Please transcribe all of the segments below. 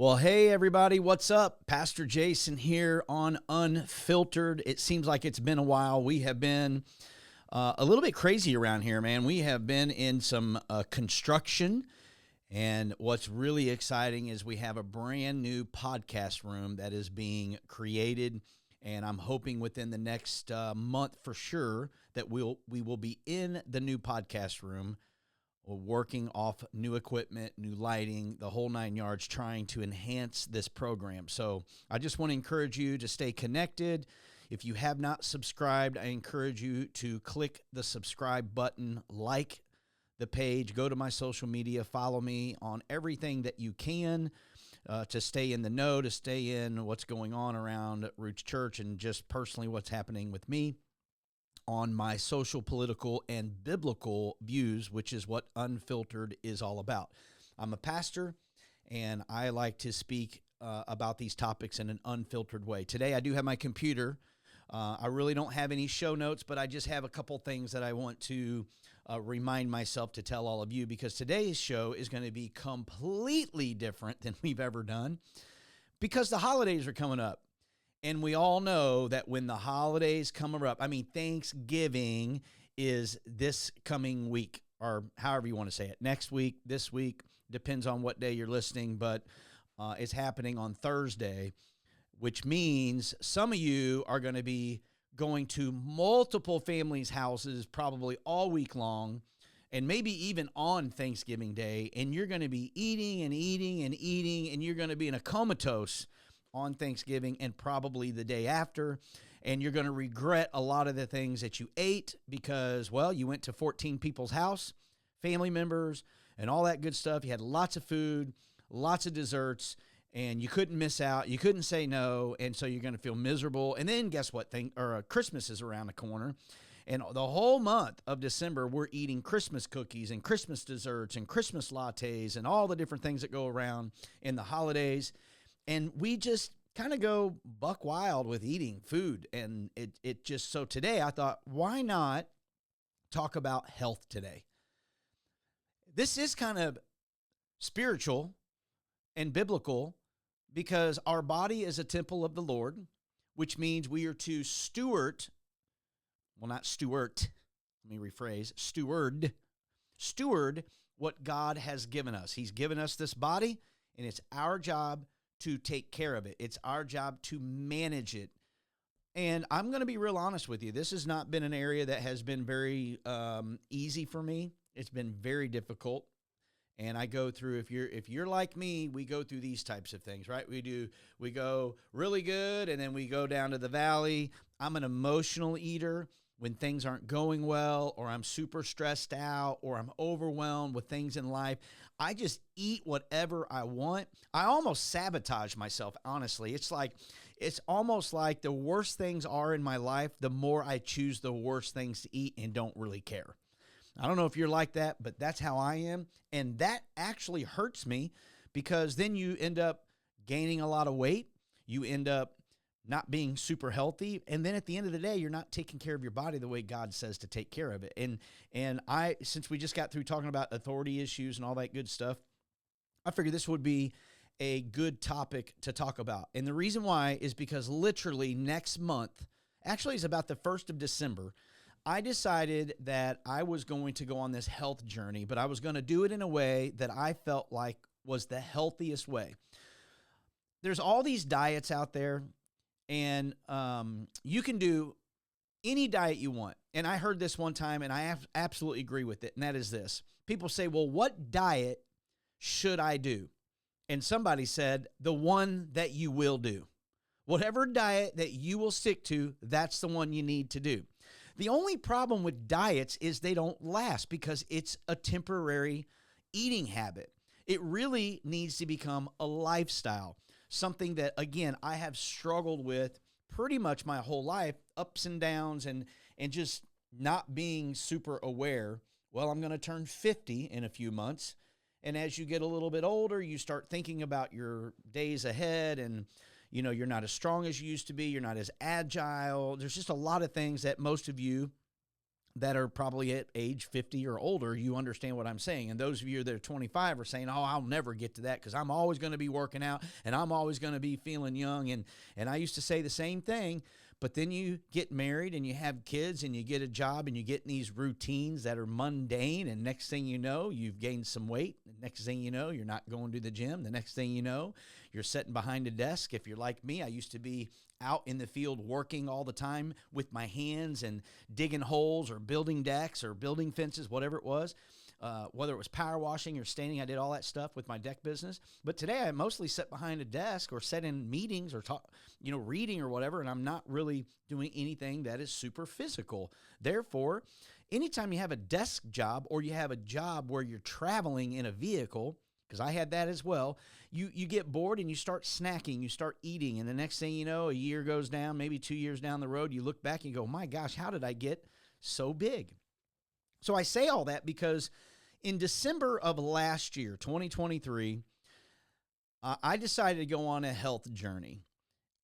Well, hey, everybody, what's up? Pastor Jason here on Unfiltered. It seems like it's been a while. We have been a little bit crazy around here, man. We have been in some construction, and what's really exciting is we have a brand new podcast room that is being created, and I'm hoping within the next month for sure that we will be in the new podcast room. We're working off new equipment, new lighting, the whole 9 yards, trying to enhance this program. So I just want to encourage you to stay connected. If you have not subscribed, I encourage you to click the subscribe button, like the page, go to my social media, follow me on everything that you can to stay in the know, to stay in what's going on around Roots Church and just personally what's happening with me on my social, political, and biblical views, which is what Unfiltered is all about. I'm a pastor, and I like to speak about these topics in an unfiltered way. Today, I do have my computer. I really don't have any show notes, but I just have a couple things that I want to remind myself to tell all of you, because today's show is going to be completely different than we've ever done, because the holidays are coming up. And we all know that when the holidays come up, Thanksgiving is this coming week, or however you want to say it, next week, this week, depends on what day you're listening, but it's happening on Thursday, which means some of you are going to be going to multiple families' houses probably all week long, and maybe even on Thanksgiving Day, and you're going to be eating and eating and eating, and you're going to be in a comatose on Thanksgiving and probably the day after, and you're going to regret a lot of the things that you ate because, well, you went to 14 people's house, family members, and all that good stuff. You had lots of food, lots of desserts, and you couldn't miss out. You couldn't say no, and so you're going to feel miserable. And then guess what? Christmas is around the corner, and the whole month of December, we're eating Christmas cookies and Christmas desserts and Christmas lattes and all the different things that go around in the holidays. And we just kind of go buck wild with eating food. And it just, so today I thought, why not talk about health today? This is kind of spiritual and biblical because our body is a temple of the Lord, which means we are to steward what God has given us. He's given us this body, and it's our job to take care of it. It's our job to manage it. And I'm going to be real honest with you. This has not been an area that has been very easy for me. It's been very difficult. And I go through, if you're like me, we go through these types of things, right? We go really good, and then we go down to the valley. I'm an emotional eater. When things aren't going well, or I'm super stressed out, or I'm overwhelmed with things in life, I just eat whatever I want. I almost sabotage myself, honestly. It's almost like the worse things are in my life, the more I choose the worst things to eat and don't really care. I don't know if you're like that, but that's how I am. And that actually hurts me, because then you end up gaining a lot of weight. You end up not being super healthy. And then at the end of the day, you're not taking care of your body the way God says to take care of it. And since we just got through talking about authority issues and all that good stuff, I figured this would be a good topic to talk about. And the reason why is because literally next month, actually it's about the 1st of December, I decided that I was going to go on this health journey, but I was going to do it in a way that I felt like was the healthiest way. There's all these diets out there, and you can do any diet you want. And I heard this one time, and I absolutely agree with it, and that is this. People say, well, what diet should I do? And somebody said, the one that you will do. Whatever diet that you will stick to, that's the one you need to do. The only problem with diets is they don't last, because it's a temporary eating habit. It really needs to become a lifestyle. Something that, again, I have struggled with pretty much my whole life, ups and downs, and just not being super aware. Well, I'm going to turn 50 in a few months, and as you get a little bit older, you start thinking about your days ahead, and you're not as strong as you used to be. You're not as agile. There's just a lot of things that most of you that are probably at age 50 or older, you understand what I'm saying. And those of you that are 25 are saying, oh, I'll never get to that because I'm always going to be working out and I'm always going to be feeling young. And I used to say the same thing, but then you get married and you have kids and you get a job and you get in these routines that are mundane. And next thing you know, you've gained some weight. The next thing you know, you're not going to the gym. The next thing you know, you're sitting behind a desk. If you're like me, I used to be out in the field working all the time with my hands and digging holes or building decks or building fences, whatever it was. Whether it was power washing or standing, I did all that stuff with my deck business. But today I mostly sit behind a desk or sit in meetings or talk, reading or whatever, and I'm not really doing anything that is super physical. Therefore, anytime you have a desk job or you have a job where you're traveling in a vehicle, because I had that as well, you get bored and you start snacking, you start eating, and the next thing you know, a year goes down, maybe 2 years down the road, you look back and you go, my gosh, how did I get so big? So I say all that because in December of last year, 2023, I decided to go on a health journey.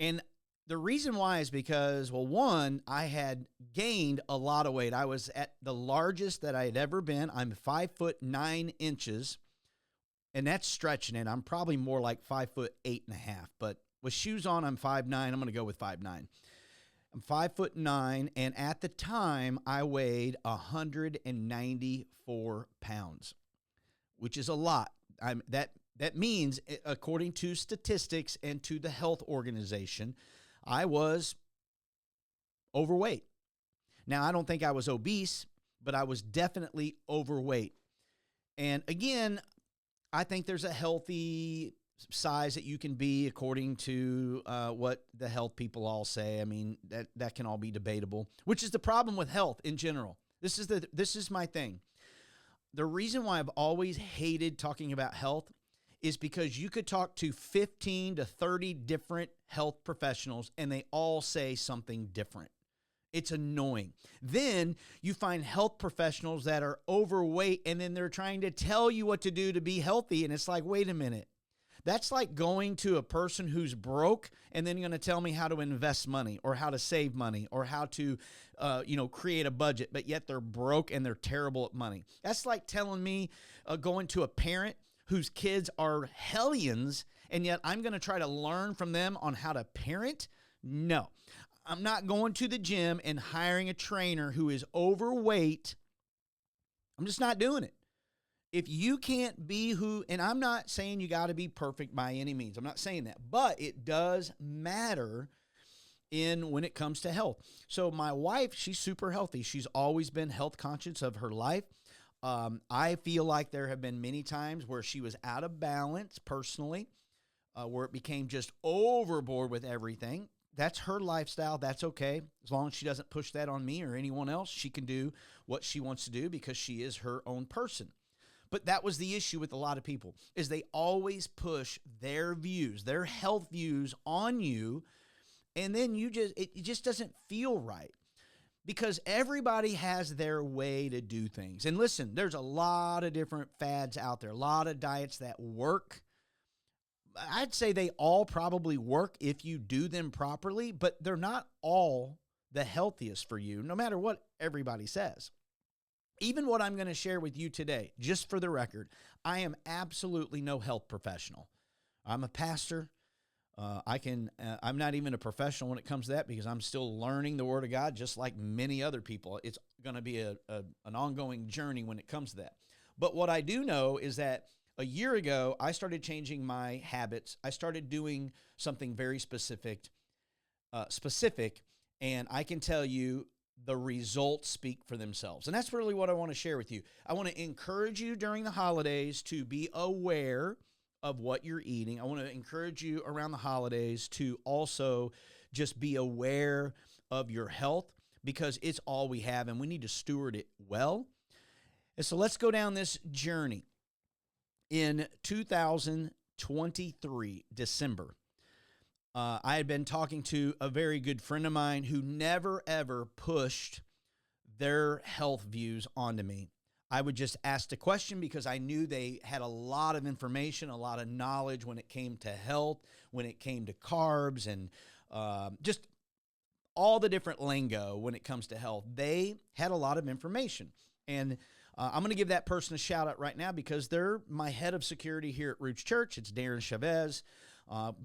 And the reason why is because, well, one, I had gained a lot of weight. I was at the largest that I had ever been. I'm 5'9", and that's stretching it. I'm probably more like 5'8.5", but with shoes on, I'm 5'9". I'm going to go with 5'9". I'm 5'9", and at the time, I weighed 194 pounds, which is a lot. That means, according to statistics and to the health organization, I was overweight. Now, I don't think I was obese, but I was definitely overweight. And again, I think there's a healthy size that you can be according to what the health people all say. I mean, that can all be debatable, which is the problem with health in general. This is my thing. The reason why I've always hated talking about health is because you could talk to 15 to 30 different health professionals and they all say something different. It's annoying. Then you find health professionals that are overweight and then they're trying to tell you what to do to be healthy. And it's like, wait a minute. That's like going to a person who's broke and then going to tell me how to invest money or how to save money or how to, create a budget, but yet they're broke and they're terrible at money. That's like telling me going to a parent whose kids are hellions and yet I'm going to try to learn from them on how to parent. No, I'm not going to the gym and hiring a trainer who is overweight. I'm just not doing it. If you can't be who, and I'm not saying you got to be perfect by any means. I'm not saying that, but it does matter when it comes to health. So my wife, she's super healthy. She's always been health conscious of her life. I feel like there have been many times where she was out of balance personally, where it became just overboard with everything. That's her lifestyle. That's okay. As long as she doesn't push that on me or anyone else, she can do what she wants to do because she is her own person. But that was the issue with a lot of people, is they always push their views, their health views on you, and then it just doesn't feel right because everybody has their way to do things. And listen, there's a lot of different fads out there, a lot of diets that work. I'd say they all probably work if you do them properly, but they're not all the healthiest for you, no matter what everybody says. Even what I'm going to share with you today, just for the record, I am absolutely no health professional. I'm a pastor. I'm not even a professional when it comes to that because I'm still learning the Word of God, just like many other people. It's going to be an ongoing journey when it comes to that. But what I do know is that a year ago, I started changing my habits. I started doing something very specific, and I can tell you, the results speak for themselves. And that's really what I want to share with you. I want to encourage you during the holidays to be aware of what you're eating. I want to encourage you around the holidays to also just be aware of your health because it's all we have and we need to steward it well. And so let's go down this journey. In 2023, December, I had been talking to a very good friend of mine who never, ever pushed their health views onto me. I would just ask the question because I knew they had a lot of information, a lot of knowledge when it came to health, when it came to carbs, and just all the different lingo when it comes to health. They had a lot of information. And I'm going to give that person a shout out right now because they're my head of security here at Roots Church. It's Darren Chavez,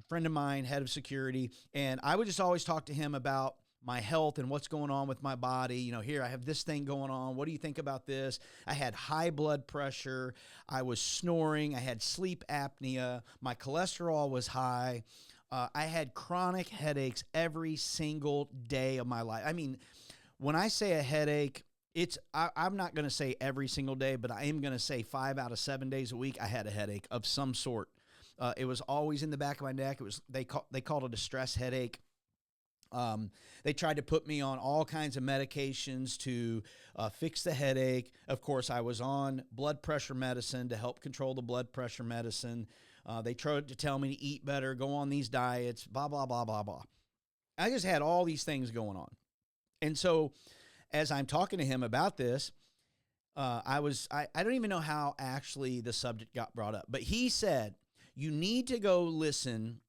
friend of mine, head of security. And I would just always talk to him about my health and what's going on with my body. You know, here I have this thing going on. What do you think about this? I had high blood pressure. I was snoring. I had sleep apnea. My cholesterol was high. I had chronic headaches every single day of my life. I mean, when I say a headache, I'm not going to say every single day, but I am going to say 5 out of 7 days a week I had a headache of some sort. It was always in the back of my neck. It was they called it a stress headache. They tried to put me on all kinds of medications to fix the headache. Of course, I was on blood pressure medicine to help control the blood pressure medicine. They tried to tell me to eat better, go on these diets, blah, blah, blah, blah, blah. I just had all these things going on. And so as I'm talking to him about this, I don't even know how actually the subject got brought up, but he said, you need to go listen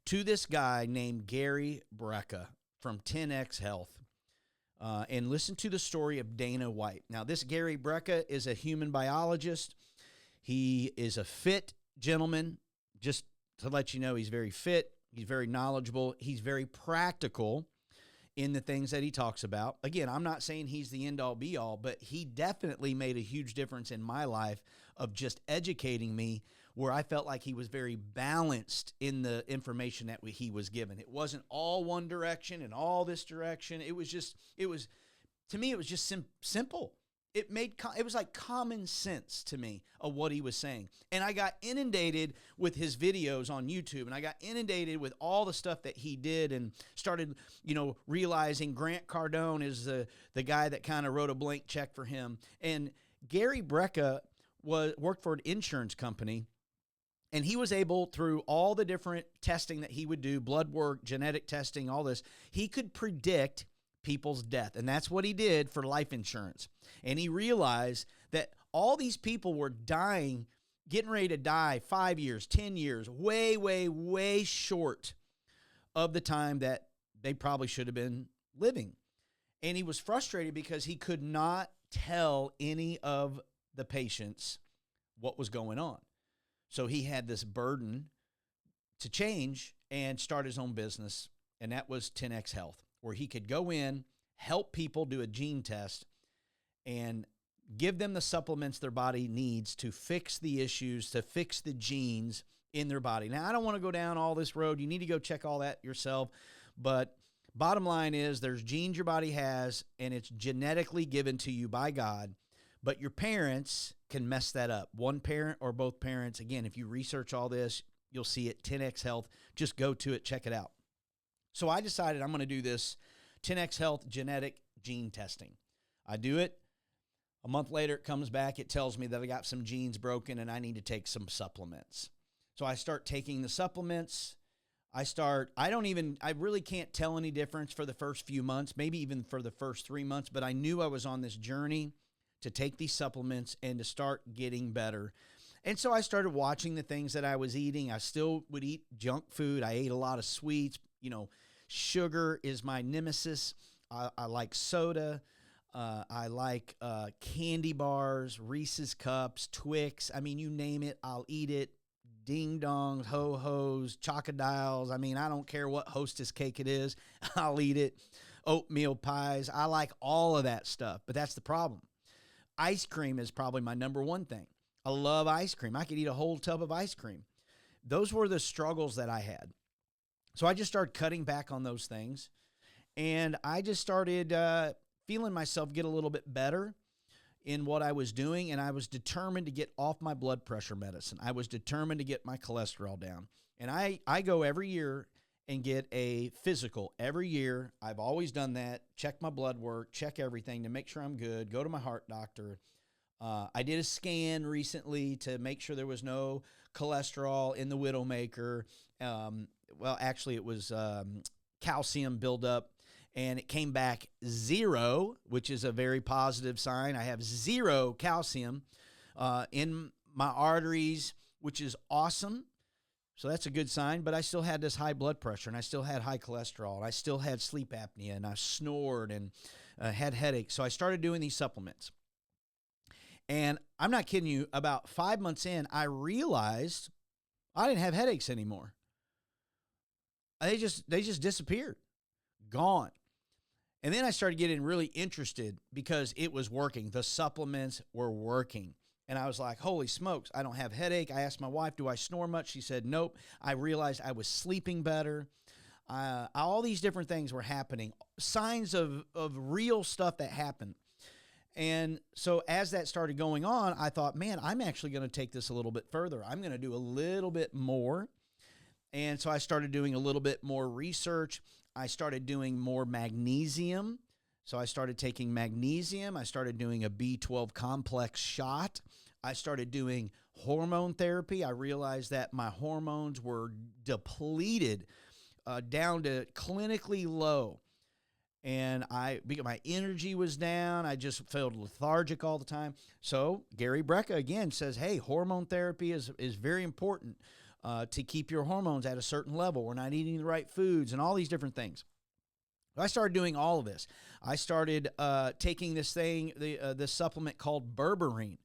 to this guy named Gary Brecka from 10X Health and listen to the story of Dana White. Now, this Gary Brecka is a human biologist. He is a fit gentleman. Just to let you know, he's very fit. He's very knowledgeable. He's very practical in the things that he talks about. Again, I'm not saying he's the end-all, be-all, but he definitely made a huge difference in my life of just educating me where I felt like he was very balanced in the information that he was given. It wasn't all one direction and all this direction. To me, it was just simple. It was like common sense to me of what he was saying. And I got inundated with his videos on YouTube, and I got inundated with all the stuff that he did and started, realizing Grant Cardone is the guy that kind of wrote a blank check for him. And Gary Brecka worked for an insurance company, and he was able, through all the different testing that he would do, blood work, genetic testing, all this, he could predict people's death. And that's what he did for life insurance. And he realized that all these people were dying, getting ready to die 5 years, 10 years, way, way, way short of the time that they probably should have been living. And he was frustrated because he could not tell any of the patients what was going on. So he had this burden to change and start his own business, and that was 10X Health, where he could go in, help people do a gene test, and give them the supplements their body needs to fix the issues, to fix the genes in their body. Now, I don't want to go down all this road. You need to go check all that yourself. But bottom line is there's genes your body has, and it's genetically given to you by God. But your parents can mess that up. One parent or both parents. Again, if you research all this, you'll see it, 10X Health. Just go to it, check it out. So I decided I'm going to do this 10X Health genetic gene testing. I do it. A month later, it comes back. It tells me that I got some genes broken and I need to take some supplements. So I start taking the supplements. I really can't tell any difference for the first few months, maybe even for the first 3 months, but I knew I was on this journey to take these supplements and to start getting better. And so I started watching the things that I was eating. I still would eat junk food. I ate a lot of sweets. Sugar is my nemesis. I like soda. I like candy bars, Reese's Cups, Twix. I mean, you name it, I'll eat it. Ding dongs, ho-hos, chocodiles. I mean, I don't care what Hostess cake it is. I'll eat it. Oatmeal pies. I like all of that stuff, but that's the problem. Ice cream is probably my number one thing. I love ice cream. I could eat a whole tub of ice cream. Those were the struggles that I had. So I just started cutting back on those things, and I just started feeling myself get a little bit better in what I was doing, and I was determined to get off my blood pressure medicine. I was determined to get my cholesterol down. And I go every year and get a physical every year. I've always done that. Check my blood work, check everything to make sure I'm good, go to my heart doctor. I did a scan recently to make sure there was no cholesterol in the Widowmaker. Well, actually, it was calcium buildup, and it came back 0, which is a very positive sign. I have 0 calcium in my arteries, which is awesome. So that's a good sign, but I still had this high blood pressure, and I still had high cholesterol, and I still had sleep apnea, and I snored and had headaches. So I started doing these supplements. And I'm not kidding you, about 5 months in, I realized I didn't have headaches anymore. They just disappeared, gone. And then I started getting really interested because it was working. The supplements were working. And I was like, holy smokes, I don't have headache. I asked my wife, do I snore much? She said, nope. I realized I was sleeping better. All these different things were happening, signs of real stuff that happened. And so as that started going on, I thought, man, I'm actually going to take this a little bit further. I'm going to do a little bit more. And so I started doing a little bit more research. I started doing more magnesium. So I started taking magnesium. I started doing a B12 complex shot. I started doing hormone therapy. I realized that my hormones were depleted down to clinically low. And my energy was down. I just felt lethargic all the time. So Gary Brecka again says, hey, hormone therapy is very important to keep your hormones at a certain level. We're not eating the right foods and all these different things. I started doing all of this. I started taking this supplement called berberine,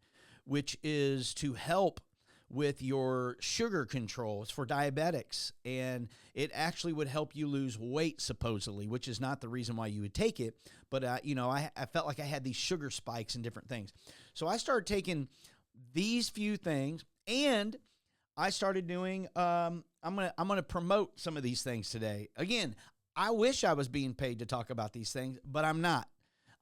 which is to help with your sugar control. It's for diabetics, and it actually would help you lose weight, supposedly, which is not the reason why you would take it. But, I felt like I had these sugar spikes and different things. So I started taking these few things, and I started doing, I'm gonna promote some of these things today. Again, I wish I was being paid to talk about these things, but I'm not.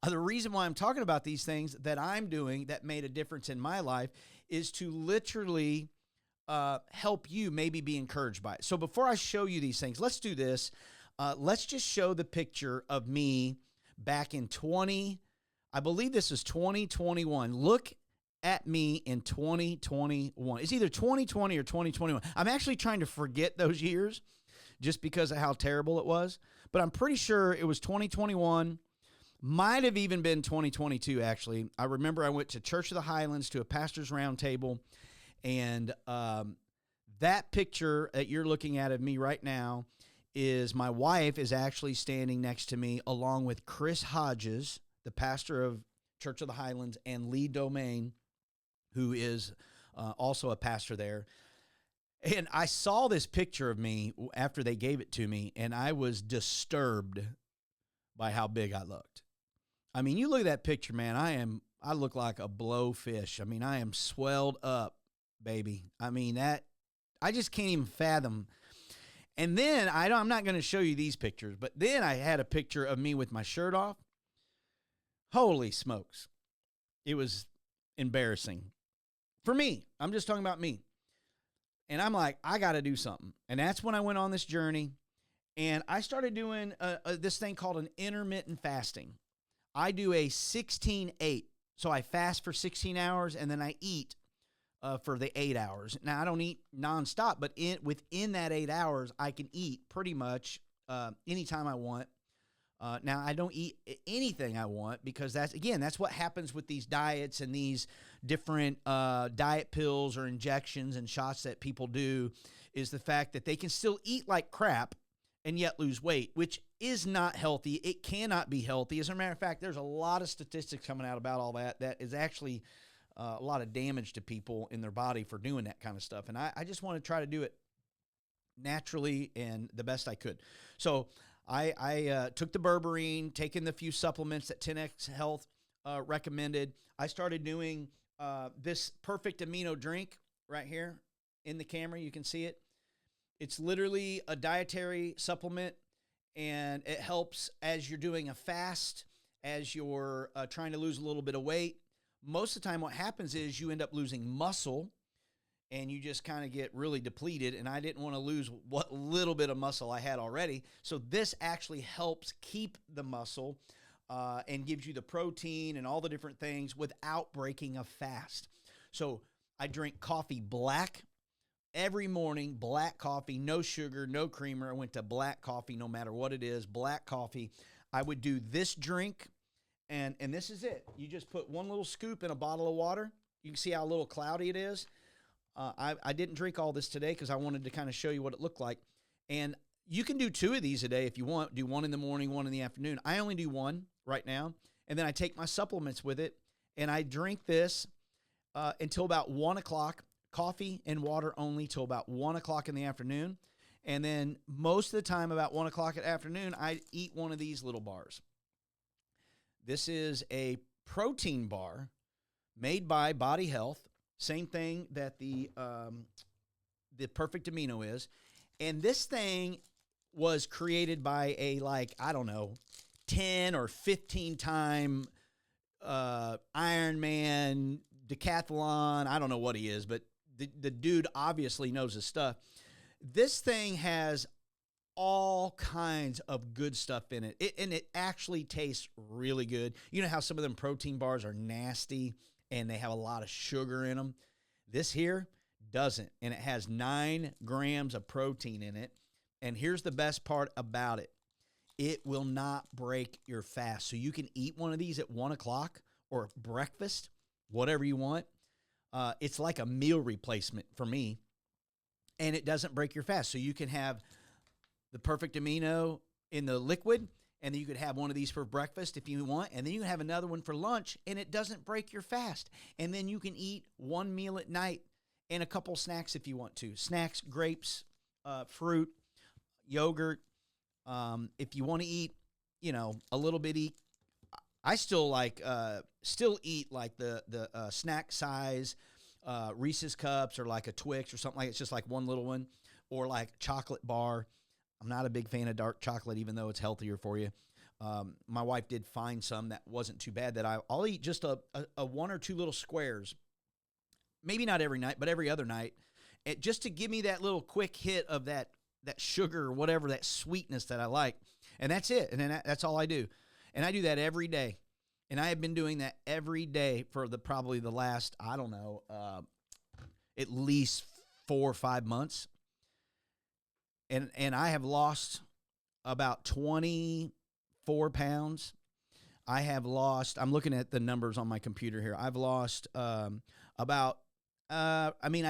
The reason why I'm talking about these things that I'm doing that made a difference in my life is to literally help you maybe be encouraged by it. So before I show you these things, let's do this. Let's just show the picture of me back in I believe this is 2021. Look at me in 2021. It's either 2020 or 2021. I'm actually trying to forget those years just because of how terrible it was. But I'm pretty sure it was 2021. Might have even been 2022, actually. I remember I went to Church of the Highlands to a pastor's roundtable, and that picture that you're looking at of me right now is my wife is actually standing next to me along with Chris Hodges, the pastor of Church of the Highlands, and Lee Domain, who is also a pastor there. And I saw this picture of me after they gave it to me, and I was disturbed by how big I looked. I mean, you look at that picture, man, I look like a blowfish. I mean, I am swelled up, baby. I mean, I just can't even fathom. And then I'm not going to show you these pictures, but then I had a picture of me with my shirt off. Holy smokes. It was embarrassing. For me, I'm just talking about me. And I'm like, I got to do something. And that's when I went on this journey. And I started doing this thing called an intermittent fasting. I do a 16-8. So I fast for 16 hours, and then I eat for the 8 hours. Now, I don't eat nonstop, but within that 8 hours, I can eat pretty much anytime I want. Now, I don't eat anything I want because that's what happens with these diets and these different diet pills or injections and shots that people do, is the fact that they can still eat like crap and yet lose weight, which is not healthy. It cannot be healthy. As a matter of fact, there's a lot of statistics coming out about all that is actually a lot of damage to people in their body for doing that kind of stuff. And I just want to try to do it naturally and the best I could. So I took the berberine, taken the few supplements that 10X Health recommended. I started doing this perfect amino drink right here in the camera. You can see it. It's literally a dietary supplement, and it helps as you're doing a fast, as you're trying to lose a little bit of weight. Most of the time what happens is you end up losing muscle, and you just kind of get really depleted, and I didn't want to lose what little bit of muscle I had already. So this actually helps keep the muscle and gives you the protein and all the different things without breaking a fast. So I drink coffee black every morning, black coffee, no sugar, no creamer. I went to black coffee no matter what it is, black coffee. I would do this drink, and this is it. You just put one little scoop in a bottle of water. You can see how little cloudy it is. I didn't drink all this today because I wanted to kind of show you what it looked like. And you can do 2 of these a day if you want. Do 1 in the morning, 1 in the afternoon. I only do 1 right now. And then I take my supplements with it, and I drink this until about 1 o'clock, coffee and water only till about 1 o'clock in the afternoon. And then most of the time, about 1 o'clock in the afternoon, I eat one of these little bars. This is a protein bar made by Body Health. Same thing that the Perfect Amino is. And this thing was created by a, like, I don't know, 10 or 15 time Ironman, decathlon. I don't know what he is, but the dude obviously knows his stuff. This thing has all kinds of good stuff in it. And it actually tastes really good. You know how some of them protein bars are nasty and they have a lot of sugar in them? This here doesn't, and it has 9 grams of protein in it. And here's the best part about it. It will not break your fast. So you can eat one of these at 1 o'clock or breakfast, whatever you want. It's like a meal replacement for me, and it doesn't break your fast. So you can have the Perfect Amino in the liquid, and then you could have one of these for breakfast if you want, and then you can have another one for lunch, and it doesn't break your fast. And then you can eat 1 meal at night and a couple snacks if you want to. Snacks, grapes, fruit, yogurt. If you want to eat, a little bitty, I still eat like the snack size Reese's cups or like a Twix or something like it's just like one little one, or like chocolate bar. I'm not a big fan of dark chocolate, even though it's healthier for you. My wife did find some that wasn't too bad that I'll eat just a 1 or 2 little squares. Maybe not every night, but every other night, just to give me that little quick hit of that sugar or whatever, that sweetness that I like. And that's it. And then that's all I do. And I do that every day. And I have been doing that every day for probably the last, I don't know, at least 4 or 5 months. And I have lost about 24 pounds. I have lost, I'm looking at the numbers on my computer here. I've lost I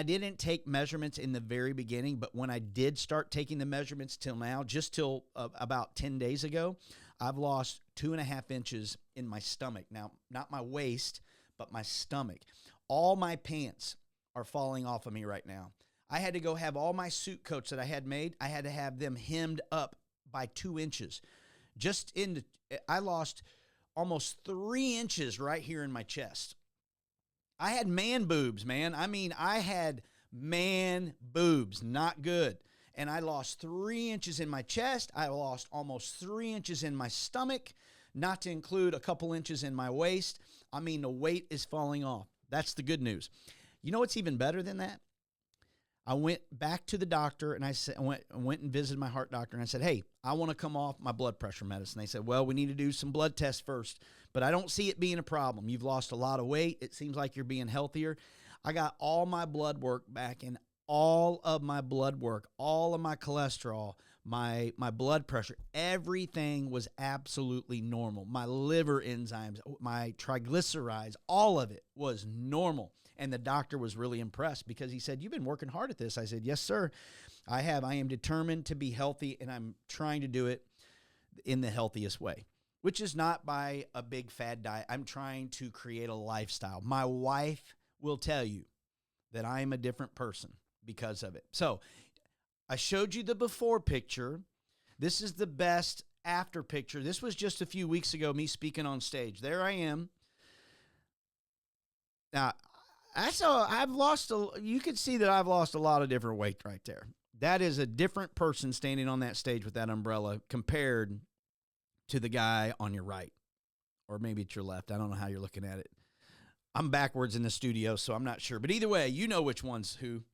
didn't take measurements in the very beginning, but when I did start taking the measurements till now, just till about 10 days ago, I've lost 2.5 inches in my stomach. Now, not my waist, but my stomach. All my pants are falling off of me right now. I had to go have all my suit coats that I had made, I had to have them hemmed up by 2 inches. I lost almost 3 inches right here in my chest. I had man boobs, man. I had man boobs, not good. And I lost 3 inches in my chest. I lost almost 3 inches in my stomach, not to include a couple inches in my waist. The weight is falling off. That's the good news. You know what's even better than that? I went back to the doctor, and I went and visited my heart doctor, and I said, hey, I want to come off my blood pressure medicine. They said, well, we need to do some blood tests first, but I don't see it being a problem. You've lost a lot of weight. It seems like you're being healthier. I got all my blood work back, and all of my blood work, all of my cholesterol, my blood pressure, everything was absolutely normal. My liver enzymes, my triglycerides, all of it was normal. And the doctor was really impressed because he said, you've been working hard at this. I said, yes, sir, I have. I am determined to be healthy, and I'm trying to do it in the healthiest way, which is not by a big fad diet. I'm trying to create a lifestyle. My wife will tell you that I am a different person because of it. So I showed you the before picture. This is the best after picture. This was just a few weeks ago, me speaking on stage. There I am. Now, you can see that I've lost a lot of different weight right there. That is a different person standing on that stage with that umbrella compared to the guy on your right, or maybe it's your left. I don't know how you're looking at it. I'm backwards in the studio, so I'm not sure. But either way, you know which one's who.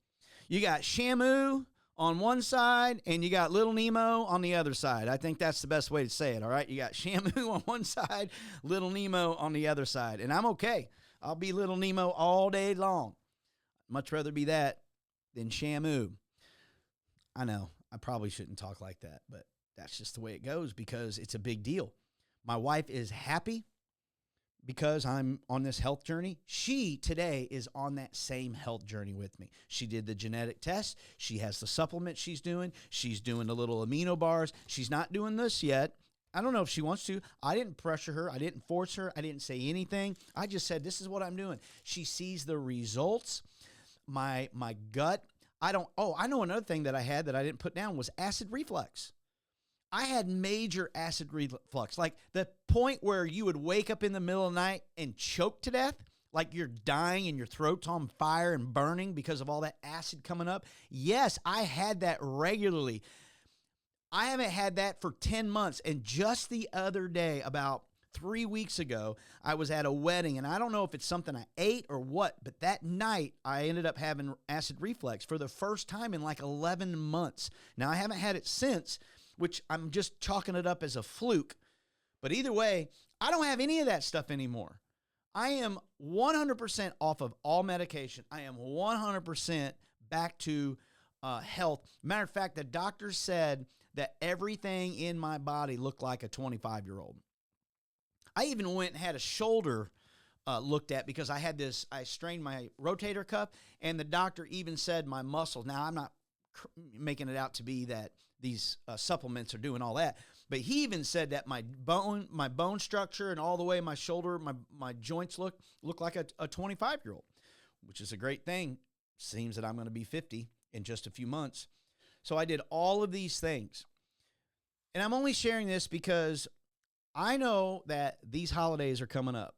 You got Shamu on one side, and you got Little Nemo on the other side. I think that's the best way to say it, all right? You got Shamu on one side, Little Nemo on the other side. And I'm okay. I'll be Little Nemo all day long. Much rather be that than Shamu. I know, I probably shouldn't talk like that, but that's just the way it goes because it's a big deal. My wife is happy because I'm on this health journey, she today is on that same health journey with me. She did the genetic test. She has the supplements she's doing. She's doing the little amino bars. She's not doing this yet. I don't know if she wants to. I didn't pressure her. I didn't force her. I didn't say anything. I just said, this is what I'm doing. She sees the results. My gut. I know another thing that I had that I didn't put down was acid reflux. I had major acid reflux, like the point where you would wake up in the middle of the night and choke to death, like you're dying and your throat's on fire and burning because of all that acid coming up. Yes, I had that regularly. I haven't had that for 10 months. And just the other day, about 3 weeks ago, I was at a wedding, and I don't know if it's something I ate or what, but that night I ended up having acid reflux for the first time in like 11 months. Now, I haven't had it since, which I'm just chalking it up as a fluke. But either way, I don't have any of that stuff anymore. I am 100% off of all medication. I am 100% back to health. Matter of fact, the doctor said that everything in my body looked like a 25-year-old. I even went and had a shoulder looked at because I strained my rotator cuff, and the doctor even said my muscles. Now, I'm not making it out to be that these supplements are doing all that, but he even said that my bone structure and all the way my shoulder, my joints look like a 25-year-old, which is a great thing. Seems that I'm going to be 50 in just a few months. So I did all of these things, and I'm only sharing this because I know that these holidays are coming up,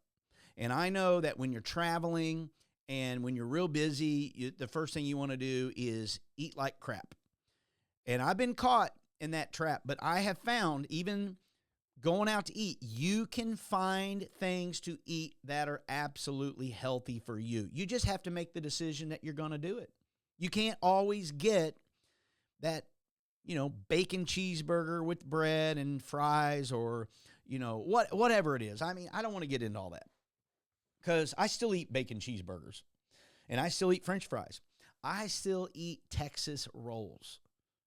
and I know that when you're traveling and when you're real busy, the first thing you want to do is eat like crap. And I've been caught in that trap, but I have found, even going out to eat, you can find things to eat that are absolutely healthy for you. You just have to make the decision that you're going to do it. You can't always get that, bacon cheeseburger with bread and fries, or, whatever it is. I mean, I don't want to get into all that, because I still eat bacon cheeseburgers, and I still eat French fries. I still eat Texas rolls.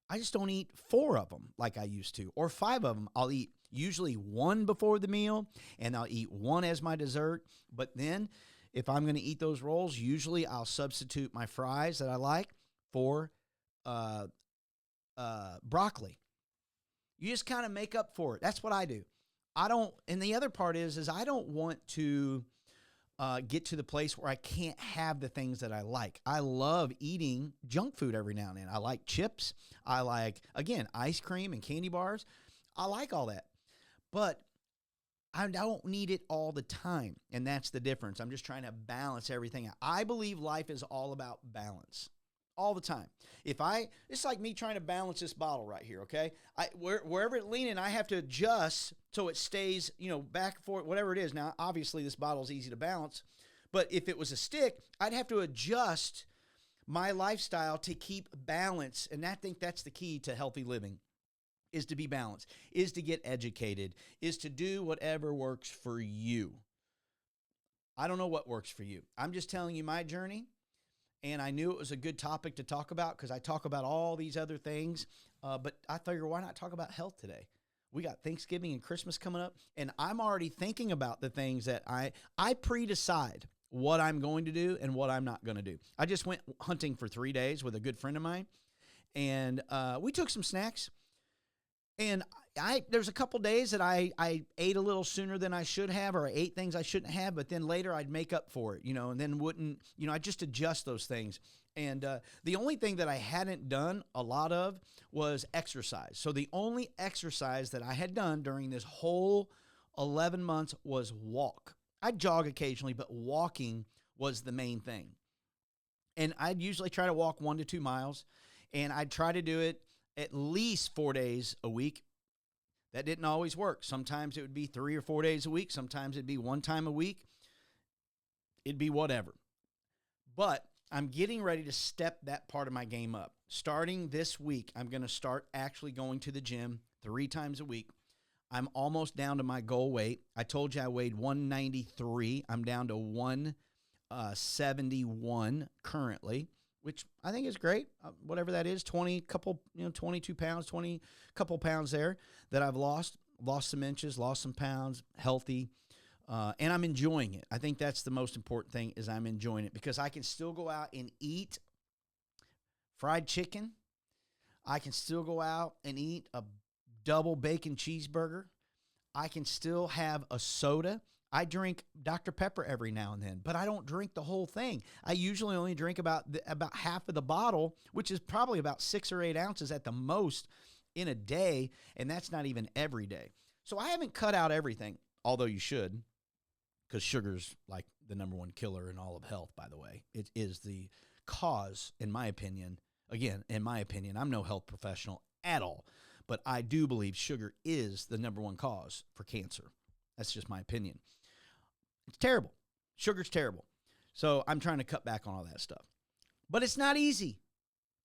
I just don't eat 4 of them like I used to, or 5 of them. I'll eat usually 1 before the meal, and I'll eat 1 as my dessert. But then if I'm going to eat those rolls, usually I'll substitute my fries that I like for broccoli. You just kind of make up for it. That's what I do. And the other part is I don't want to get to the place where I can't have the things that I like. I love eating junk food every now and then. I like chips. I like, again, ice cream and candy bars. I like all that. But I don't need it all the time. And that's the difference. I'm just trying to balance everything out. I believe life is all about balance. All the time. It's like me trying to balance this bottle right here, okay? Wherever it's leaning, I have to adjust so it stays, back and forth, whatever it is. Now, obviously, this bottle is easy to balance, but if it was a stick, I'd have to adjust my lifestyle to keep balance, and I think that's the key to healthy living, is to be balanced, is to get educated, is to do whatever works for you. I don't know what works for you. I'm just telling you my journey. And I knew it was a good topic to talk about because I talk about all these other things. But I figured, why not talk about health today? We got Thanksgiving and Christmas coming up, and I'm already thinking about the things that I pre-decide what I'm going to do and what I'm not going to do. I just went hunting for 3 days with a good friend of mine, and we took some snacks. And there's a couple days that I ate a little sooner than I should have, or I ate things I shouldn't have, but then later I'd make up for it, and then wouldn't, I just adjust those things. And the only thing that I hadn't done a lot of was exercise. So the only exercise that I had done during this whole 11 months was walk. I'd jog occasionally, but walking was the main thing. And I'd usually try to walk 1 to 2 miles, and I'd try to do it at least 4 days a week. That didn't always work. Sometimes it would be 3 or 4 days a week. Sometimes it'd be 1 time a week. It'd be whatever. But I'm getting ready to step that part of my game up. Starting this week, I'm going to start actually going to the gym 3 times a week. I'm almost down to my goal weight. I told you I weighed 193. I'm down to 171 currently, which I think is great. Whatever that is, 22 pounds, 20 couple pounds there that I've lost some inches, lost some pounds, healthy. And I'm enjoying it. I think that's the most important thing is I'm enjoying it because I can still go out and eat fried chicken. I can still go out and eat a double bacon cheeseburger. I can still have a soda. I drink Dr. Pepper every now and then, but I don't drink the whole thing. I usually only drink about half of the bottle, which is probably about 6 or 8 ounces at the most in a day, and that's not even every day. So I haven't cut out everything, although you should, because sugar's like the number one killer in all of health, by the way. It is the cause, in my opinion. Again, in my opinion, I'm no health professional at all, but I do believe sugar is the number one cause for cancer. That's just my opinion. It's terrible. Sugar's terrible. So I'm trying to cut back on all that stuff. But it's not easy.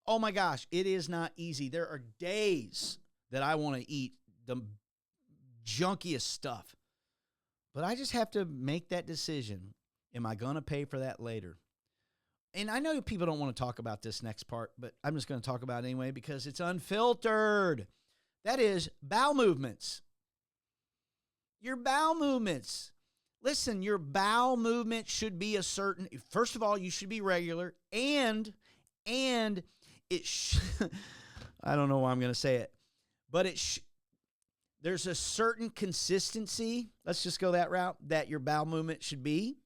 Oh my gosh, it is not easy. There are days that I want to eat the junkiest stuff. But I just have to make that decision. Am I going to pay for that later? And I know people don't want to talk about this next part, but I'm just going to talk about it anyway because it's unfiltered. That is bowel movements. Your bowel movements. Listen, your bowel movement should be a certain, first of all, you should be regular, and it I don't know why I'm going to say it, but there's a certain consistency, let's just go that route, that your bowel movement should be.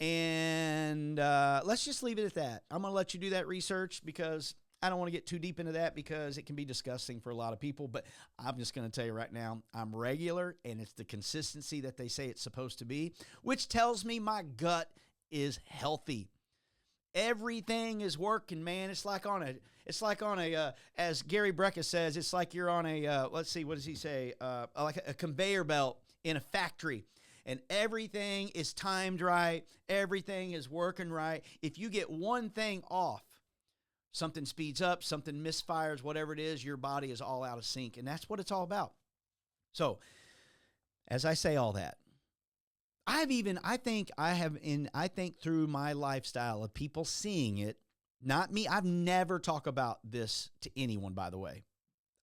And let's just leave it at that. I'm going to let you do that research because I don't want to get too deep into that because it can be disgusting for a lot of people. But I'm just going to tell you right now, I'm regular, and it's the consistency that they say it's supposed to be, which tells me my gut is healthy. Everything is working, man. It's like on a, as Gary Brecka says, it's like you're on a, let's see, what does he say? Like a conveyor belt in a factory. And everything is timed right. Everything is working right. If you get one thing off, something speeds up, something misfires, whatever it is, your body is all out of sync. And that's what it's all about. So, as I say all that, I think through my lifestyle of people seeing it, not me. I've never talked about this to anyone, by the way.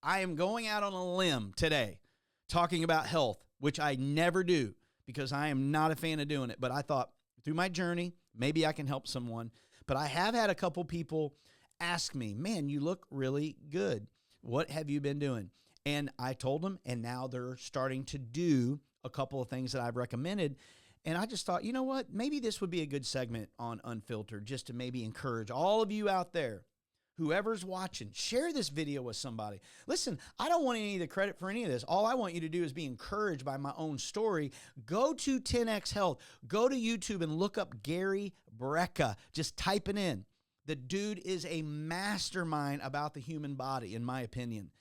I am going out on a limb today talking about health, which I never do because I am not a fan of doing it. But I thought through my journey, maybe I can help someone. But I have had a couple people ask me, man, you look really good. What have you been doing? And I told them, and now they're starting to do a couple of things that I've recommended. And I just thought, you know what? Maybe this would be a good segment on Unfiltered just to maybe encourage all of you out there, whoever's watching, share this video with somebody. Listen, I don't want any of the credit for any of this. All I want you to do is be encouraged by my own story. Go to 10X Health. Go to YouTube and look up Gary Brecka. Just type it in. The dude is a mastermind about the human body, in my opinion.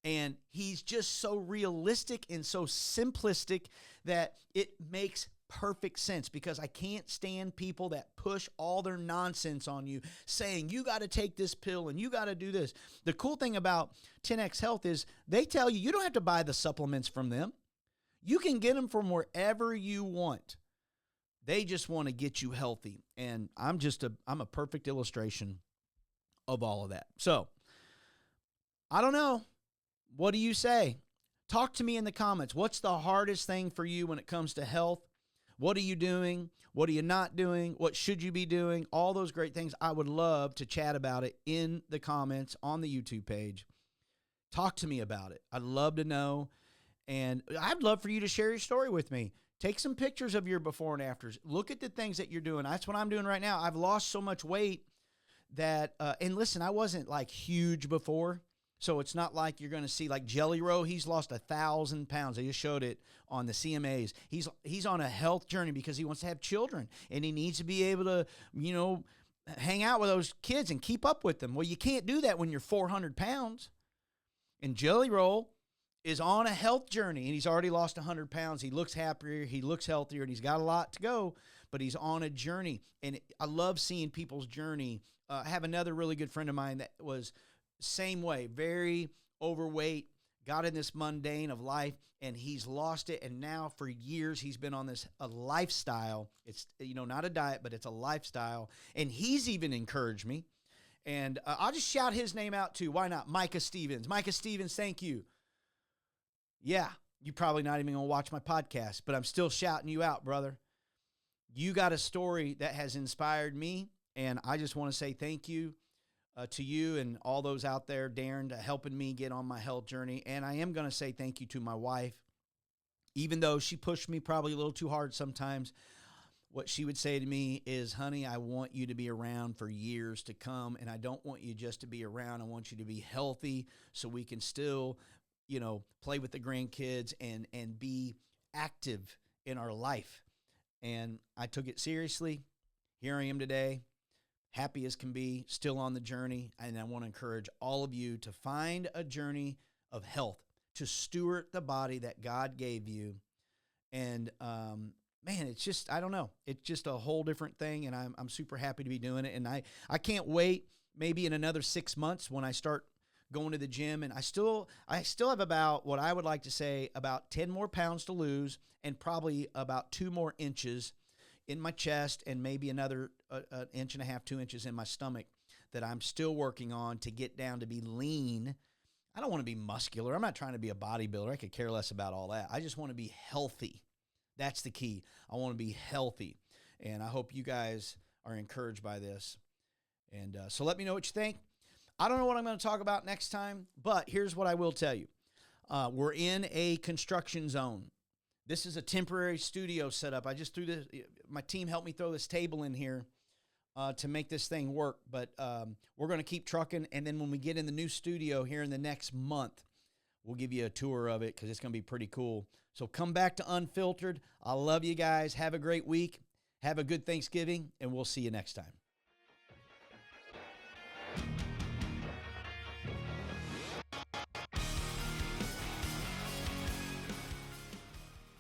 And he's just so realistic and so simplistic that it makes perfect sense because I can't stand people that push all their nonsense on you saying you got to take this pill and you got to do this. The cool thing about 10X Health is they tell you don't have to buy the supplements from them. You can get them from wherever you want. They just want to get you healthy. And I'm a perfect illustration of all of that. So I don't know. What do you say? Talk to me in the comments. What's the hardest thing for you when it comes to health? What are you doing? What are you not doing? What should you be doing? All those great things. I would love to chat about it in the comments on the YouTube page. Talk to me about it. I'd love to know. And I'd love for you to share your story with me. Take some pictures of your before and afters. Look at the things that you're doing. That's what I'm doing right now. I've lost so much weight that, and listen, I wasn't like huge before. So it's not like you're going to see like Jelly Roll. He's lost 1,000 pounds. I just showed it on the CMAs. He's on a health journey because he wants to have children and he needs to be able to, hang out with those kids and keep up with them. Well, you can't do that when you're 400 pounds. And Jelly Roll is on a health journey and he's already lost 100 pounds. He looks happier. He looks healthier and he's got a lot to go, but he's on a journey. And I love seeing people's journey. I have another really good friend of mine that was same way, very overweight, got in this mundane of life, and he's lost it. And now for years, he's been on a lifestyle. It's, not a diet, but it's a lifestyle. And he's even encouraged me. And I'll just shout his name out too. Why not? Micah Stevens. Micah Stevens, thank you. Yeah, You're probably not even going to watch my podcast, but I'm still shouting you out, brother. You got a story that has inspired me, and I just want to say thank you to you and all those out there, Darren, to helping me get on my health journey. And I am going to say thank you to my wife, even though she pushed me probably a little too hard sometimes. What she would say to me is, honey, I want you to be around for years to come, and I don't want you just to be around. I want you to be healthy so we can still, play with the grandkids and be active in our life. And I took it seriously. Here I am today, happy as can be, still on the journey. And I want to encourage all of you to find a journey of health, to steward the body that God gave you. And, man, it's just, I don't know. It's just a whole different thing, and I'm super happy to be doing it. And I can't wait maybe in another 6 months when I start going to the gym, and I still have about, what I would like to say, about 10 more pounds to lose and probably about 2 more inches in my chest and maybe another an inch and a half, 2 inches in my stomach that I'm still working on to get down to be lean. I don't want to be muscular. I'm not trying to be a bodybuilder. I could care less about all that. I just want to be healthy. That's the key. I want to be healthy, and I hope you guys are encouraged by this. And so let me know what you think. I don't know what I'm going to talk about next time, but here's what I will tell you. We're in a construction zone. This is a temporary studio setup. I just threw this. My team helped me throw this table in here to make this thing work. But we're going to keep trucking, and then when we get in the new studio here in the next month, we'll give you a tour of it because it's going to be pretty cool. So come back to Unfiltered. I love you guys. Have a great week. Have a good Thanksgiving, and we'll see you next time.